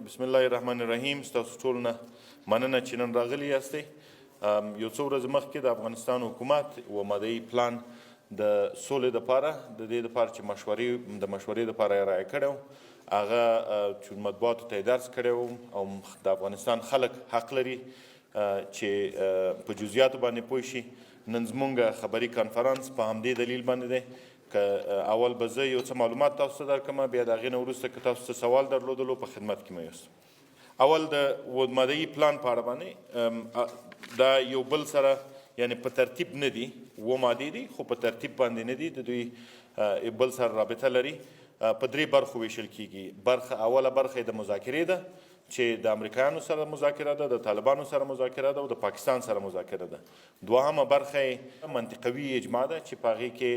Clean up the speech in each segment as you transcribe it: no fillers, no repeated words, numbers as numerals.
بسم الله الرحمن الرحیم. ستاسو ټول نه مننه چې نن راغلي یاستئ. یو څو ورځې مخکې د افغانستان حکومت و مدعي پلان د سولې دپاره د دې دپاره چې مشورې دپاره یې رایه کړی و، هغه چې مطبوعاتو ته یې درس کړی و او د افغانستان خلک حق لري چې په جزئیاتو باندې پوه شي. نن زموږ خبري کنفرانس په همدې دلیل باندې دی که اول به زه یو څه معلومات تاسو ته درکړم، بیا د هغې نه وروسته که تاسو څه سوال درلودلو په خدمت کې مې یاست. اول د مدعي پلان په اړه باندې دا یو بل سره یعنی په ترتیب نه دي، اووه مادې دي خو په ترتیب باندې نه دي، د دوی بل سره رابطه لري. په درې برخو ویشل کیږي. اوله برخه د مذاکرې ده چې د امریکایانو سره مذاکره ده، د طالبانو سره مذاکره ده او د پاکستان سره مذاکره ده. دوهمه برخه منطقوي اجماع ده چې په هغې کې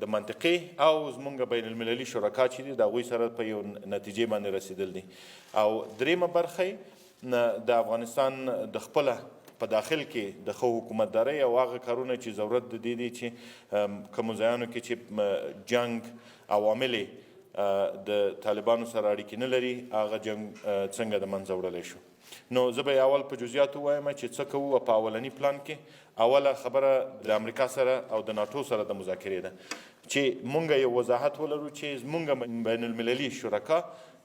د منطقې او زموږ بین المللي شرکا چې دي د هغوی سره په یو نتیجې باندې رسیدل دي. او دریمه برخه د افغانستان د خپله په داخل کې د ښه حکومتدارۍ او هغه کارونه چې ضرورت د دې دی چې کومو ځایانو کې چې جنګ عوامل د طالبانو سره اړیکې نه لري، هغه جنګ څنګه د منځه وړلی شو. نو زه به اول په جزئیاتو ووایم چې څه کوو. په اولني پلان کې اوله خبره د امریکا سره او د ناټو سره د مذاکرې ده چې مونږ یو وضاحت ولرو چې زمونږ بین المللي شرکا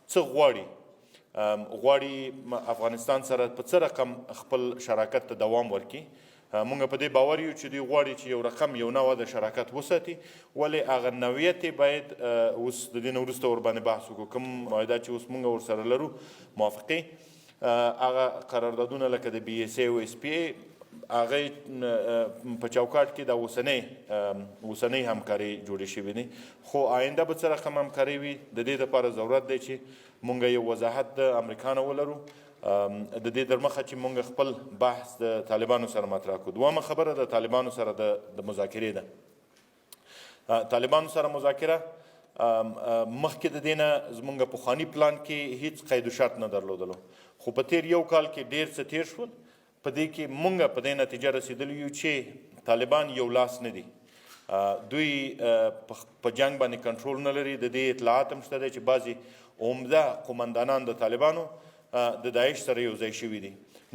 څه غواړي افغانستان سره په څه رقم خپل شراکت ته دوام ورکړي. مونږ په دې باور یو چې دوی غواړي چې یو رقم یو نوع د شراکت وساتي، ولې هغه نوعیت یې باید اوس د دې نه وروسته ورباندې بحث وکړو. کوم معاهدات چې اوس مونږ ورسره لرو موافقې، هغه قراردادونه لکه د بي اس ای او اس پی ای، هغه په چوکاټ کې د اوسنۍ همکارۍ جوړې شوي دي، خو آینده به څه رقم همکارۍ وي د دې دپاره ضرورت دی چې مونږ یو وضاحت د امریکا نه ولرو. د دې در مخه چې مونږ خپل بحث د طالبانو سره مطرح کړو. دویمه خبره د طالبانو سره د مذاکرې ده. طالبانو سره مذاکره مخکې د دې نه زموږ پخواني پلان کې هیڅ قید و شرط نه درلودلو، خو په تیر یو کال کې ډېر څه تیر شول. په دې کې مونږ په دې نتیجه رسېدلي یو چې طالبان یو لاس نه دي، دوی په جنګ باندې کنټرول نه لري. د دې اطلاعات هم شته دی چې بعضې عمده قمندانان د طالبانو د داعش سره یو ځای شوي دي.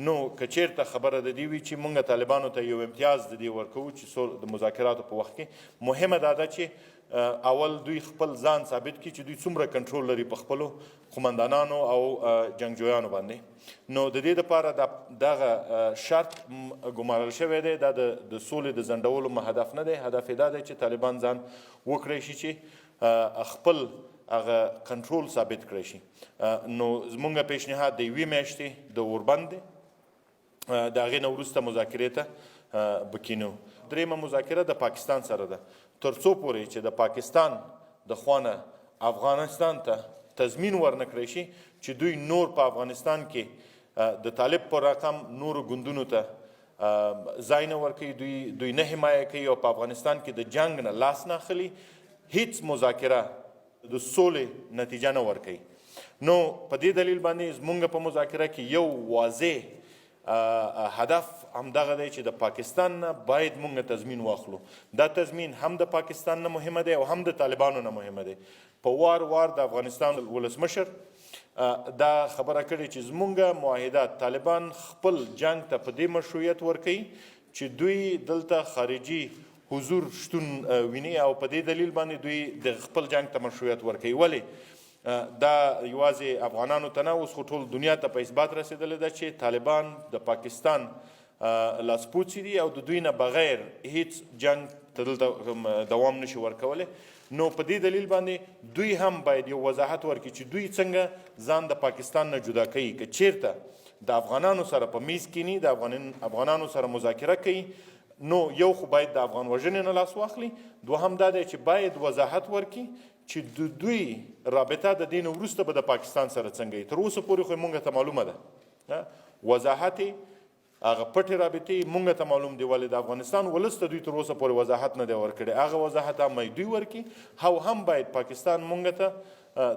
نو که چېرته خبره د دې وي چې مونږ طالبانو ته یو امتیاز د دې ورکوو چې د مذاکراتو په وخت کې مهمه دا ده چې اول دوی خپل ځان ثابت کړي چې دوی څومره کنټرول لري په خپلو قمندانانو او جنګجویانو باندې. نو د دې دپاره دغه شرط ګمارل شوی دی، دا د سولې د ځنډولو هدف نه دی. هدف یې دا دی چې طالبان ځان وکړی شي چې خپل هغه کنټرول ثابت کړی شي. نو زمونږ پیشنهاد د یوې میاشتې د اوربند دی، د هغې نه وروسته مذاکرې ته به کینو. درېیمه مذاکره د پاکستان سره ده. تر څو پورې چې د پاکستان د خوا نه افغانستان ته تضمین ورنه کړی شي چې دوی نور په افغانستان کې د طالب په رقم نورو ګوندونو ته ځای نه ورکوي، دوی نه حمایه کوي او په افغانستان کې د جنګ نه لاس نه اخلي، هیڅ مذاکره د سولې نتیجه نه ورکوي. نو په دې دلیل باندې زمونږ په مذاکره کې یو واضح هدف همدغه دی چې د پاکستان نه باید مونږ تضمین واخلو. دا تضمین هم د پاکستان نه مهمه دی او هم د طالبانو نه مهمه دی. په وار د افغانستان ولسمشر دا خبره کړې چې زمونږ معاهدات طالبان خپل جنګ ته په دې مشروعیت ورکوي چې دوی دلته خارجي حضور شتون ویني او په دې دلیل باندې دوی د خپل جنګ ته مشروعیت ورکوي. ولې دا یوازې افغانانو ته نه، اوس خو ټول دنیا ته په اثبات رسېدلی ده چې طالبان د پاکستان لاسپوڅي دي او د دوی نه بغیر هیڅ جنګ ته دلته دوام نشي ورکولی. نو په دې دلیل باندې دوی هم باید یو وضاحت ورکړي چې دوی څنګه ځان د پاکستان نه جدا کوي. که چیرته د افغانانو سره په میز کینی، د افغانانو سره مذاکره کوي، نو یو خو باید د افغان وژنې نه لاس واخلي، دوهم دا دی چې باید وضاحت ورکړي چې د دوی رابطه د دې نه وروسته به د پاکستان سره څنګه وي. تر اوسه پورې خو مونږ ته معلومه ده وضاحت هغه پټې رابطې مونږ ته معلوم دی، ولې د افغانستان ولس ته دوی تر اوسه پورې وضاحت نه دی ورکړی. هغه وضاحت هم دوی ورکړي او هم باید پاکستان مونږ ته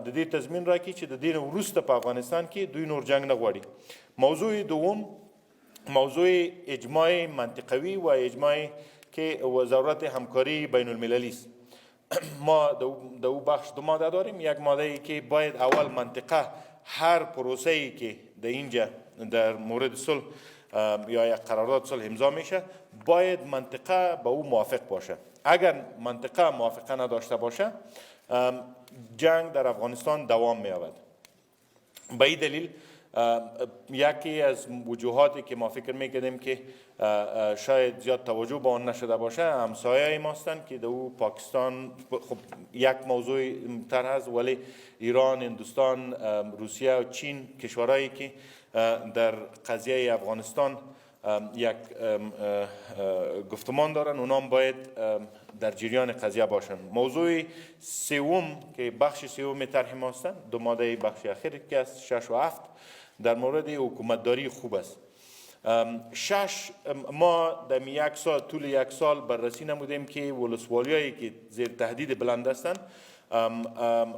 د دې تضمین راکړي چې د دې نه وروسته په افغانستان کې دوی نور جنګ نه غواړي. موضوع دوم موضوع اجماع منطقوی و اجماع که ضرورت همکاری بین المللی است. ما دو بخش دو ماده داریم. یک ماده ای که باید اول منطقه هر پروسه‌ای که در اینجا در مورد صلح یا یک قرارداد صلح امضا میشه باید منطقه به او موافق باشه. اگر منطقه موافقه نداشته باشه جنگ در افغانستان دوام می‌یابد. به این دلیل یکی از وجوهاتی که ما فکر می‌کردیم که شاید زیاد توجه به آن نشده باشه همسایه ما هستند که دو پاکستان خب یک موضوع تر هست، ولی ایران، هندوستان، روسیه و چین کشورهایی که در قضیه افغانستان یک گفتمان دارن اونام باید در جریان قضیه باشن. موضوع سوم که بخش سوم طرح ما هستند، دو ماده بخش اخیر که است 6 و 7 در مورد حکومتداری خوب است. 6 ما در یک سال طول یک سال بررسی نمودیم که ولسوالیایی که زیر تهدید بلند هستند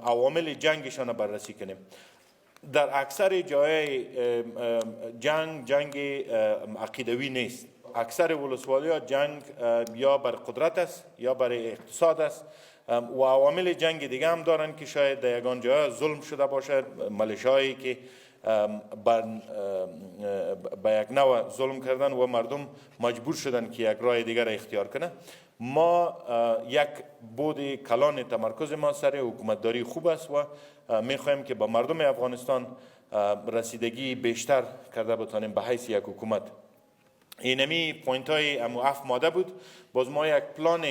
عوامل جنگشان بررسی کنیم. در اکثر جای جنگ عقیدوی نیست. اکثر ولسوالی‌ها جنگ یا بر قدرت است یا برای اقتصاد است و عوامل جنگ دیگه هم دارن که شاید در یگان جای ظلم شده باشه، ملیشهایی که به یک نوع ظلم کردن و مردم مجبور شدن که یک راه دیگر را اختیار کنه. ما یک بود کلان تمرکز ما سر حکومتداری خوب است و میخواهیم که با مردم افغانستان رسیدگی بیشتر کرده بتانیم به حیث یک حکومت. اینمی پوینت های 7 ماده بود. باز ما یک پلان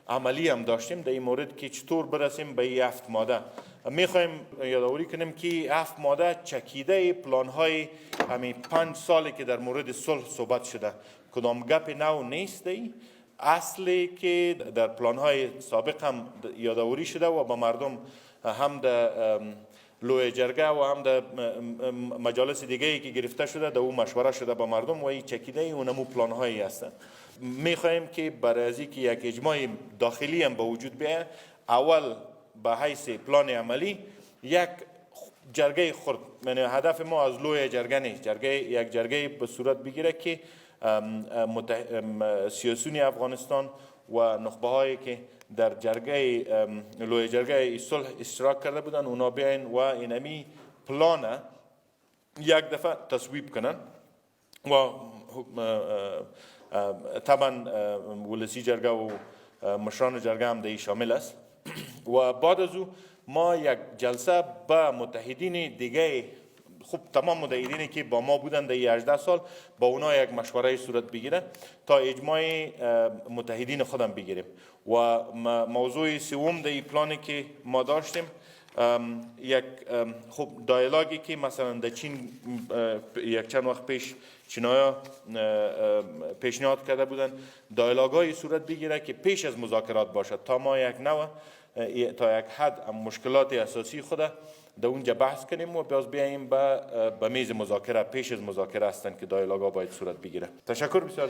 عملی هم داشتیم در این مورد که چطور برسیم به این 7 ماده. میخوایم یادآوری کنیم که 7 ماده چکیده پلان های همین 5 سالی که در مورد صلح صحبت شده، کدام گپ نو نیست. اصلی که در پلان های سابق هم یادآوری شده و با مردم هم در لوی جرگه و هم در مجالس دیگه ای که گرفته شده در او مشوره شده با مردم و این چکیده اونمو پلان هایی هستند. میخواهیم که برای از اینکه یک اجماع داخلی هم به وجود بیاید، اول به حیث پلان عملی یک جرگه خرد، یعنی هدف ما از لوی جرگه نیست، یک جرگه به صورت بگیره که سیاسیون افغانستان و نخبه هایی که در جرگه لوی جرگه صلح اشتراک کرده بودن اونا بیاین و اینمی پلان یک دفعه تصویب کنن و طبعا ولسی جرگه و مشران جرگه هم در شامل است. و بعد از او ما یک جلسه با متحدین دیگه، خب تمام متحدینی که با ما بودن در 18 سال با اونا یک مشوره صورت بگیره تا اجماع متحدین خودم بگیریم. و موضوع سوم در این پلانی که ما داشتیم یک خب دایالوگی که مثلا در چین یک چند وقت پیش چینایا پیشنهاد کرده بودن دایالوگای صورت بگیره که پیش از مذاکرات باشد تا ما یک نوع تا یک حد مشکلات اساسی خود در اونجا بحث کنیم و باز بیاییم به میز مذاکره پیش از مذاکره هستند که دایالوگا باید صورت بگیره. تشکر بسیار.